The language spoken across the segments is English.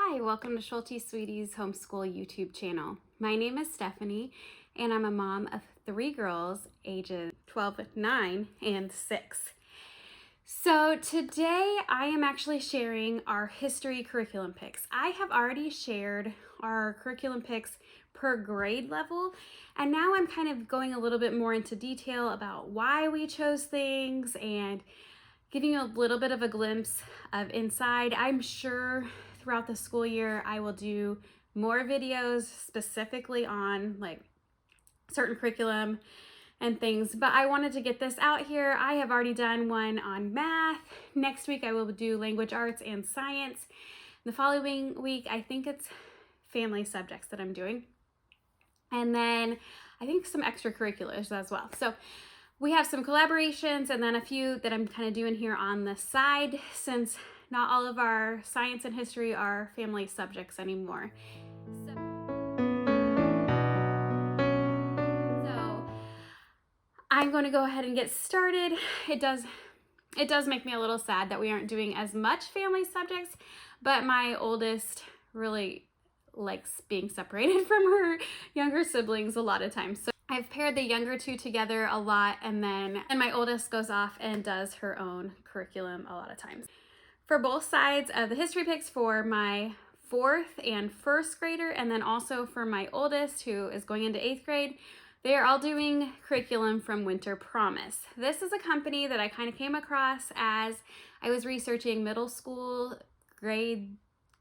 Hi, welcome to Schulte Sweetie's Homeschool YouTube channel. My name is Stephanie, and I'm a mom of 3 girls, ages 12, 9, and 6. So today I am actually sharing our history curriculum picks. I have already shared our curriculum picks per grade level, and now I'm kind of going a little bit more into detail about why we chose things and giving you a little bit of a glimpse of inside. I'm sure throughout the school year I will do more videos specifically on like certain curriculum and things, but I wanted to get this out here. I have already done one on math. Next week I will do language arts and science. The following week I think it's family subjects that I'm doing, and then I think some extracurriculars as well. So we have some collaborations and then a few that I'm kind of doing here on the side, since not all of our science and history are family subjects anymore. So I'm going to go ahead and get started. It does make me a little sad that we aren't doing as much family subjects, but my oldest really likes being separated from her younger siblings a lot of times. So I've paired the younger two together a lot, and my oldest goes off and does her own curriculum a lot of times. For both sides of the history picks, for my 4th and 1st grader, and then also for my oldest who is going into 8th grade, they are all doing curriculum from Winter Promise. This is a company that I kind of came across as I was researching middle school grade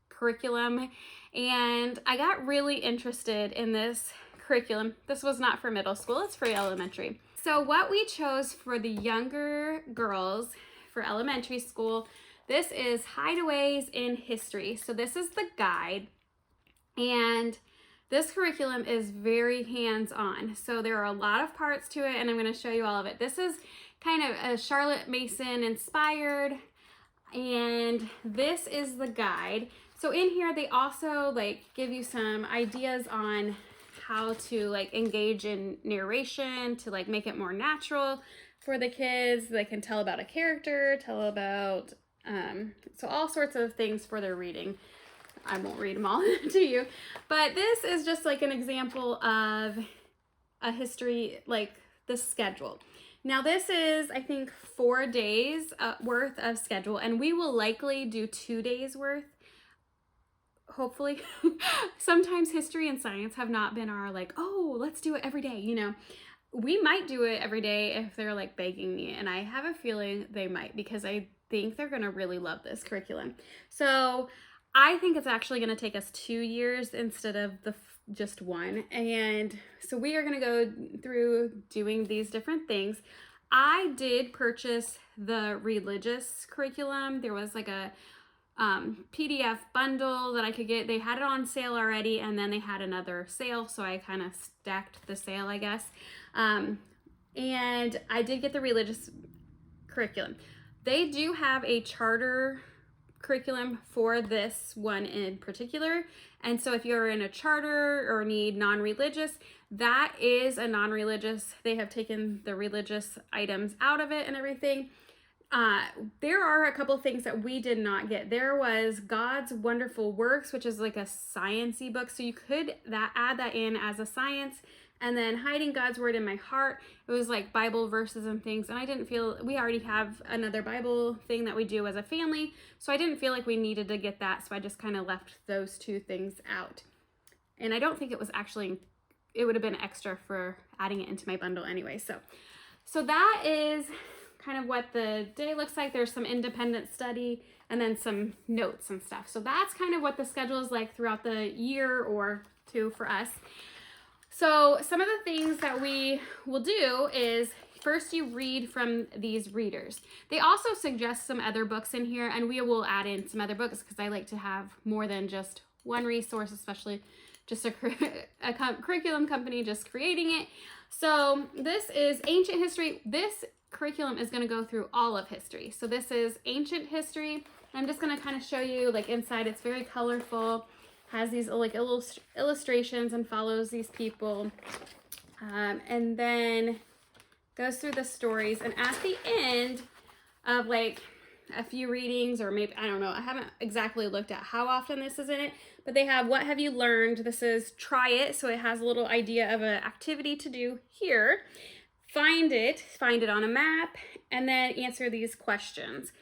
curriculum, and I got really interested in this curriculum. This was not for middle school, it's for elementary. So what we chose for the younger girls for elementary school, this is Hideaways in History. So this is the guide, and this curriculum is very hands-on. So there are a lot of parts to it, and I'm going to show you all of it. This is kind of a Charlotte Mason inspired, and this is the guide. So in here they also like give you some ideas on how to like engage in narration to like make it more natural for the kids. They can tell about a character, tell about so all sorts of things for their reading. I won't read them all to you, but this is just like an example of a history, like the schedule. Now this is, I think, 4 days worth of schedule, and we will likely do 2 days worth, hopefully. Sometimes history and science have not been our like, oh, let's do it every day, you know. We might do it every day if they're like begging me, and I have a feeling they might, because I think they're gonna really love this curriculum. So I think it's actually gonna take us 2 years instead of just 1. And so we are gonna go through doing these different things. I did purchase the religious curriculum. There was like a PDF bundle that I could get. They had it on sale already, and then they had another sale, so I kind of stacked the sale, I guess. And I did get the religious curriculum. They do have a charter curriculum for this one in particular, and so if you're in a charter or need non-religious, that is a non-religious. They have taken the religious items out of it and everything. There are a couple things that we did not get. There was God's Wonderful Works, which is like a science-y book, so you could add that in as a science. And then Hiding God's Word in My Heart, it was like Bible verses and things, and I didn't feel, we already have another Bible thing that we do as a family, so I didn't feel like we needed to get that, so I just kind of left those 2 things out. And I don't think it was actually, it would have been extra for adding it into my bundle anyway. So that is kind of what the day looks like. There's some independent study and then some notes and stuff. So that's kind of what the schedule is like throughout the year or 2 for us. So some of the things that we will do is, first you read from these readers. They also suggest some other books in here, and we will add in some other books because I like to have more than just one resource, especially just a curriculum company just creating it. So this is ancient history. This curriculum is going to go through all of history. So this is ancient history. I'm just going to kind of show you like inside. It's very colorful, has these like illustrations and follows these people, and then goes through the stories. And at the end of like a few readings, or maybe, I don't know, I haven't exactly looked at how often this is in it, but they have what have you learned. This is try it, so it has a little idea of an activity to do here. Find it on a map, and then answer these questions.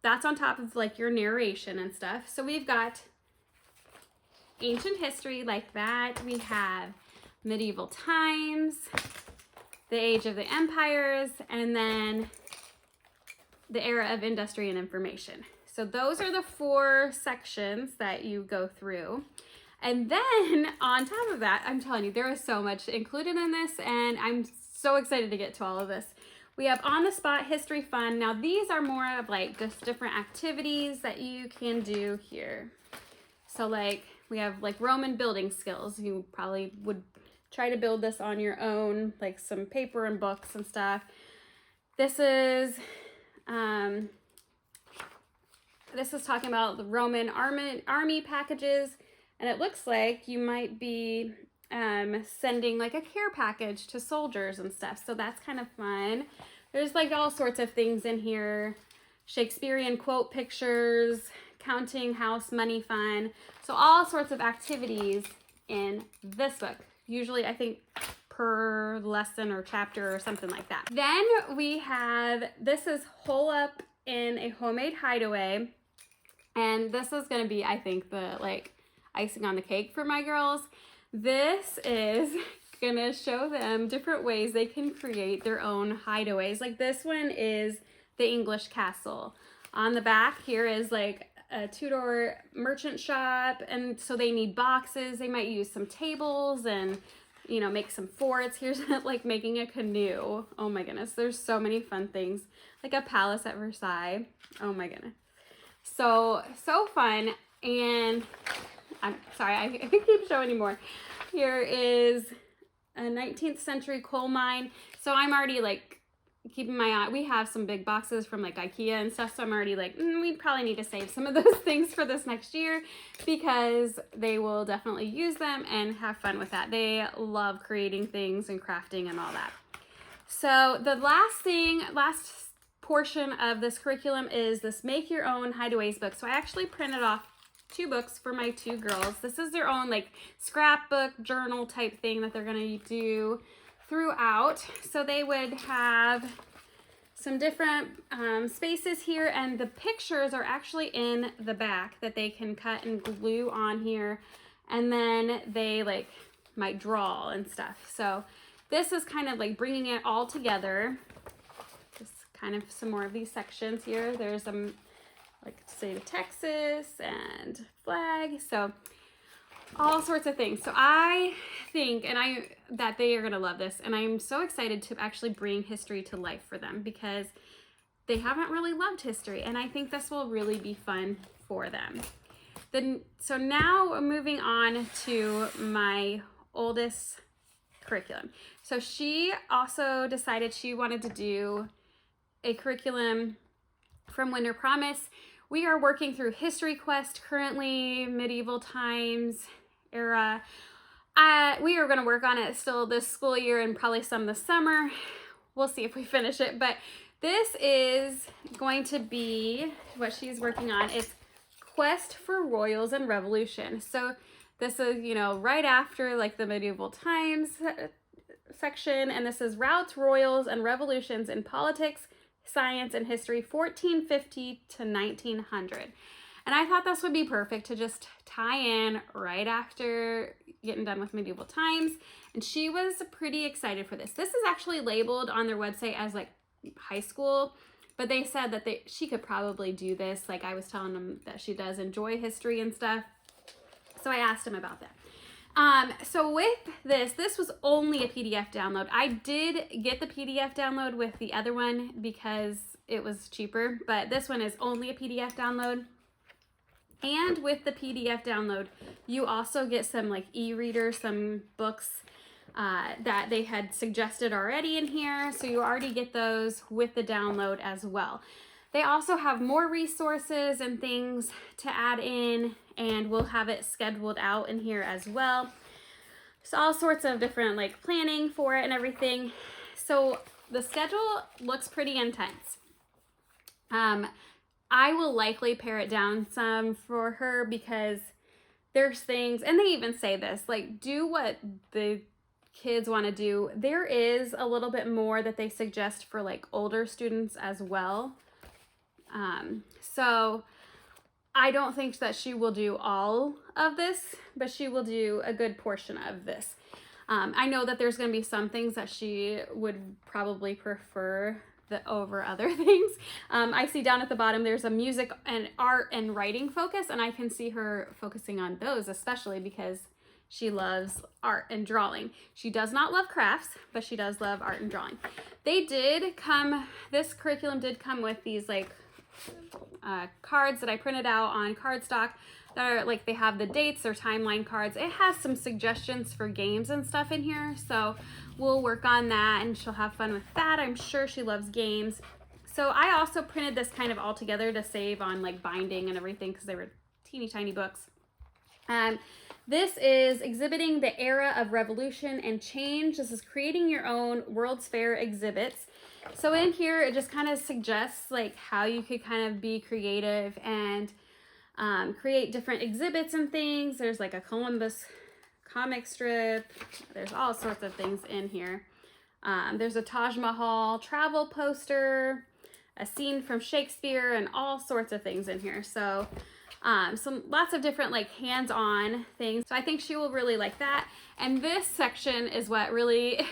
That's on top of like your narration and stuff. So we've got ancient history like that. We have medieval times, the age of the empires, and then the era of industry and information. So those are the 4 sections that you go through. And then on top of that, I'm telling you, there is so much included in this, and I'm so excited to get to all of this. We have on the spot history fun. Now these are more of like just different activities that you can do here. So like we have like Roman building skills. You probably would try to build this on your own, like some paper and books and stuff. This is talking about the Roman army packages, and it looks like you might be sending like a care package to soldiers and stuff. So that's kind of fun. There's like all sorts of things in here. Shakespearean quote pictures, counting house money fun. So all sorts of activities in this book. Usually I think per lesson or chapter or something like that. Then we have, this is Hole Up in a Homemade Hideaway. And this is gonna be, I think, the like icing on the cake for my girls. This is gonna show them different ways they can create their own hideaways. Like this one is the English castle. On the back here is like a Tudor merchant shop, and so they need boxes. They might use some tables and, you know, make some forts. Here's like making a canoe. Oh my goodness, there's so many fun things. Like a palace at Versailles. Oh my goodness. So fun. And I'm sorry, I keep showing you more. Here is a 19th century coal mine. So I'm already like keeping my eye. We have some big boxes from like IKEA and stuff. So I'm already like, we probably need to save some of those things for this next year, because they will definitely use them and have fun with that. They love creating things and crafting and all that. So the last portion of this curriculum is this Make Your Own Hideaways book. So I actually printed off 2 books for my 2 girls. This is their own like scrapbook journal type thing that they're gonna do throughout. So they would have some different spaces here, and the pictures are actually in the back that they can cut and glue on here, and then they like might draw and stuff. So this is kind of like bringing it all together. Just kind of some more of these sections here. There's like state of Texas and flag. So all sorts of things. So I think that they are going to love this, and I'm so excited to actually bring history to life for them, because they haven't really loved history, and I think this will really be fun for them. So now moving on to my oldest curriculum. So she also decided she wanted to do a curriculum from Winter Promise. We are working through History Quest currently, medieval times era. We are going to work on it still this school year and probably some this summer. We'll see if we finish it, but this is going to be what she's working on. It's Quest for Royals and Revolution. So this is, you know, right after like the medieval times section, and this is Routes, Royals, and Revolutions in Politics, Science, and History, 1450 to 1900. And I thought this would be perfect to just tie in right after getting done with medieval times. And she was pretty excited for this. This is actually labeled on their website as like high school, but they said that she could probably do this. Like I was telling them that she does enjoy history and stuff. So I asked him about that. So with this was only a PDF download. I did get the PDF download with the other one because it was cheaper, but this one is only a PDF download. And with the PDF download, you also get some like e-readers, some books that they had suggested already in here. So you already get those with the download as well. They also have more resources and things to add in, and we'll have it scheduled out in here as well. So all sorts of different like planning for it and everything. So the schedule looks pretty intense. I will likely pare it down some for her because there's things, and they even say this, like, do what the kids want to do. There is a little bit more that they suggest for like older students as well. So I don't think that she will do all of this, but she will do a good portion of this. I know that there's going to be some things that she would probably prefer over other things. I see down at the bottom there's a music and art and writing focus, and I can see her focusing on those, especially because she loves art and drawing. She does not love crafts, but she does love art and drawing. This curriculum did come with these like cards that I printed out on cardstock that are like, they have the dates or timeline cards. It has some suggestions for games and stuff in here, so we'll work on that and she'll have fun with that. I'm sure she loves games. So I also printed this kind of all together to save on like binding and everything because they were teeny tiny books. This is exhibiting the era of revolution and change. This is creating your own World's Fair exhibits. So in here, it just kind of suggests like how you could kind of be creative and create different exhibits and things. There's like a Columbus comic strip. There's all sorts of things in here. There's a Taj Mahal travel poster, a scene from Shakespeare, and all sorts of things in here. So lots of different like hands-on things. So I think she will really like that. And this section is what really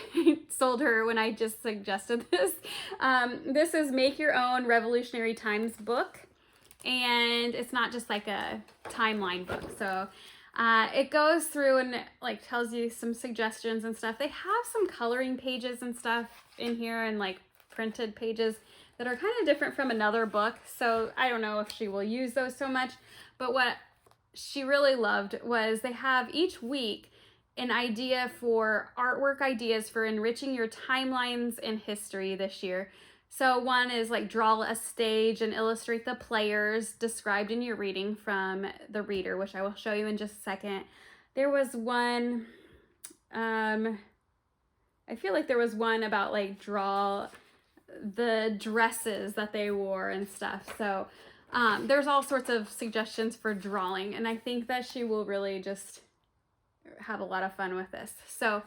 sold her when I just suggested this. This is Make Your Own Revolutionary Times book. And it's not just like a timeline book. So it goes through and like tells you some suggestions and stuff. They have some coloring pages and stuff in here and like printed pages that are kind of different from another book. So I don't know if she will use those so much. But what she really loved was they have each week an idea for artwork ideas for enriching your timelines in history this year. So one is like draw a stage and illustrate the players described in your reading from the reader, which I will show you in just a second. There was one, I feel like there was one about like draw the dresses that they wore and stuff. So there's all sorts of suggestions for drawing, and I think that she will really just have a lot of fun with this. So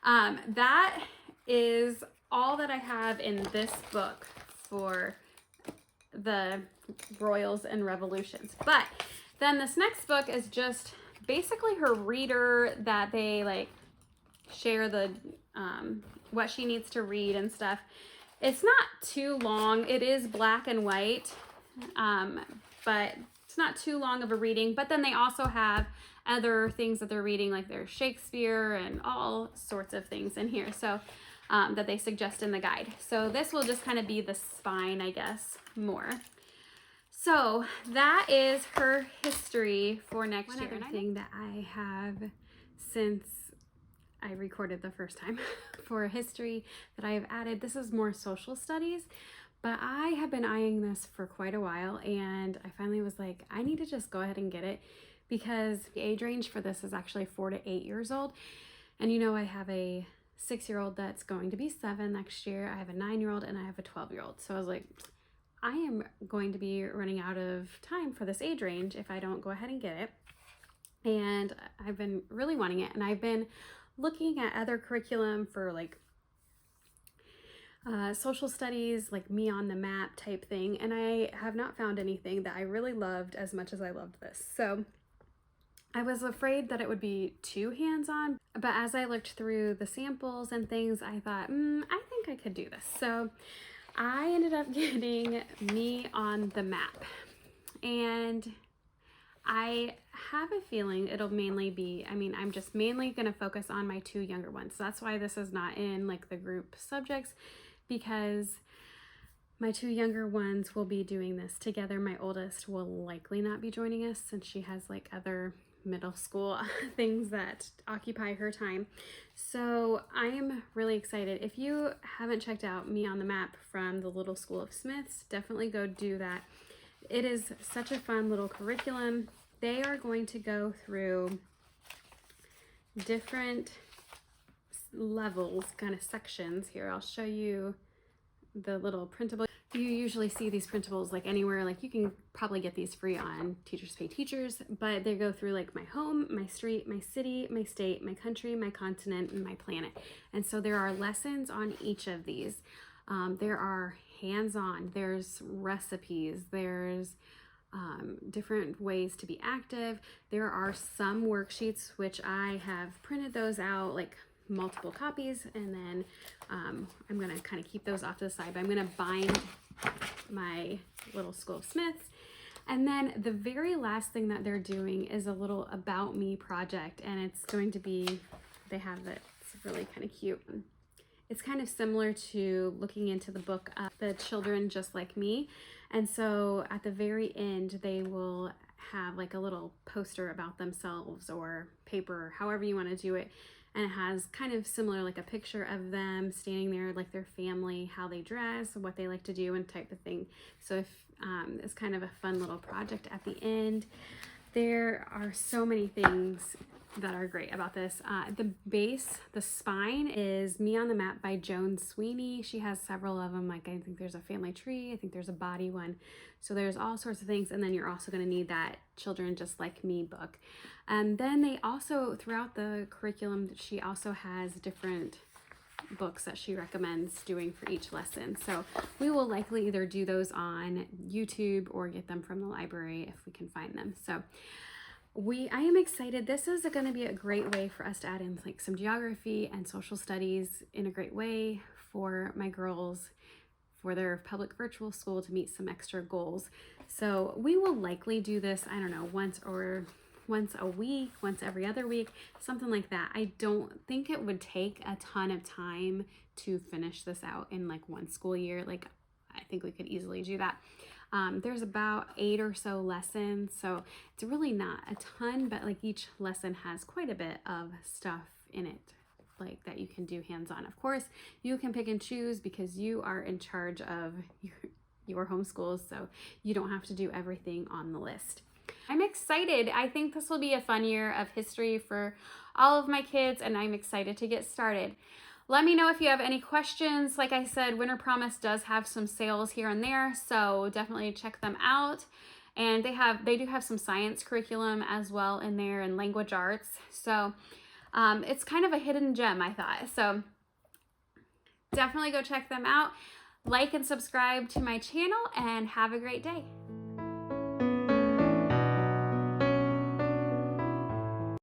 that is all that I have in this book for the Royals and Revolutions. But then this next book is just basically her reader that they like share the what she needs to read and stuff. It's not too long. It is black and white, but it's not too long of a reading. But then they also have other things that they're reading, like there's Shakespeare and all sorts of things in here. So that they suggest in the guide. So this will just kind of be the spine, I guess, more. So that is her history for next year. Another thing that I have since I recorded the first time for history that I have added, this is more social studies, but I have been eyeing this for quite a while, and I finally was like, I need to just go ahead and get it because the age range for this is actually 4 to 8 years old. And you know, I have a 6-year-old that's going to be 7 next year. I have a 9-year-old and I have a 12-year-old. So I was like, I am going to be running out of time for this age range if I don't go ahead and get it. And I've been really wanting it. And I've been looking at other curriculum for like social studies, like Me on the Map type thing. And I have not found anything that I really loved as much as I loved this. So I was afraid that it would be too hands-on, but as I looked through the samples and things, I thought, I think I could do this. So I ended up getting Me on the Map, and I have a feeling it'll mainly be, I'm just mainly going to focus on my 2 younger ones. So that's why this is not in like the group subjects, because my 2 younger ones will be doing this together. My oldest will likely not be joining us since she has like other middle school things that occupy her time. So I am really excited. If you haven't checked out Me on the Map from the Little School of Smiths, definitely go do that. It is such a fun little curriculum. They are going to go through different levels, kind of sections. Here, I'll show you the little printable. You usually see these printables like anywhere, like you can probably get these free on Teachers Pay Teachers, but they go through like my home, my street, my city, my state, my country, my continent, and my planet. And so there are lessons on each of these. There are hands-on, there's recipes, there's different ways to be active. There are some worksheets, which I have printed those out, like multiple copies, and then I'm going to kind of keep those off to the side, but I'm going to bind my little School of Smiths. And then the very last thing that they're doing is a little about me project, and it's going to be, they have it, it's really kind of cute. It's kind of similar to looking into the book, The Children Just Like Me. And so at the very end, they will have like a little poster about themselves or paper, however you want to do it. And it has kind of similar, like a picture of them standing there, like their family, how they dress, what they like to do, and type of thing. So if it's kind of a fun little project at the end. There are so many things that are great about this. The base, the spine is Me on the Map by Joan Sweeney. She has several of them. Like I think there's a family tree. I think there's a body one. So there's all sorts of things. And then you're also going to need that Children Just Like Me book. And then they also, throughout the curriculum, she also has different books that she recommends doing for each lesson. So we will likely either do those on YouTube or get them from the library if we can find them. So I am excited. This is going to be a great way for us to add in like some geography and social studies in a great way for my girls for their public virtual school to meet some extra goals. So we will likely do this, I don't know, once a week, once every other week, something like that. I don't think it would take a ton of time to finish this out in like one school year. Like I think we could easily do that. There's about 8 or so lessons, so it's really not a ton, but like each lesson has quite a bit of stuff in it, like that you can do hands-on. Of course, you can pick and choose because you are in charge of your homeschools, so you don't have to do everything on the list. I'm excited. I think this will be a fun year of history for all of my kids, and I'm excited to get started. Let me know if you have any questions. Like I said, Winter Promise does have some sales here and there, so definitely check them out. And they do have some science curriculum as well in there and language arts. So it's kind of a hidden gem, I thought. So definitely go check them out. Like and subscribe to my channel, and have a great day.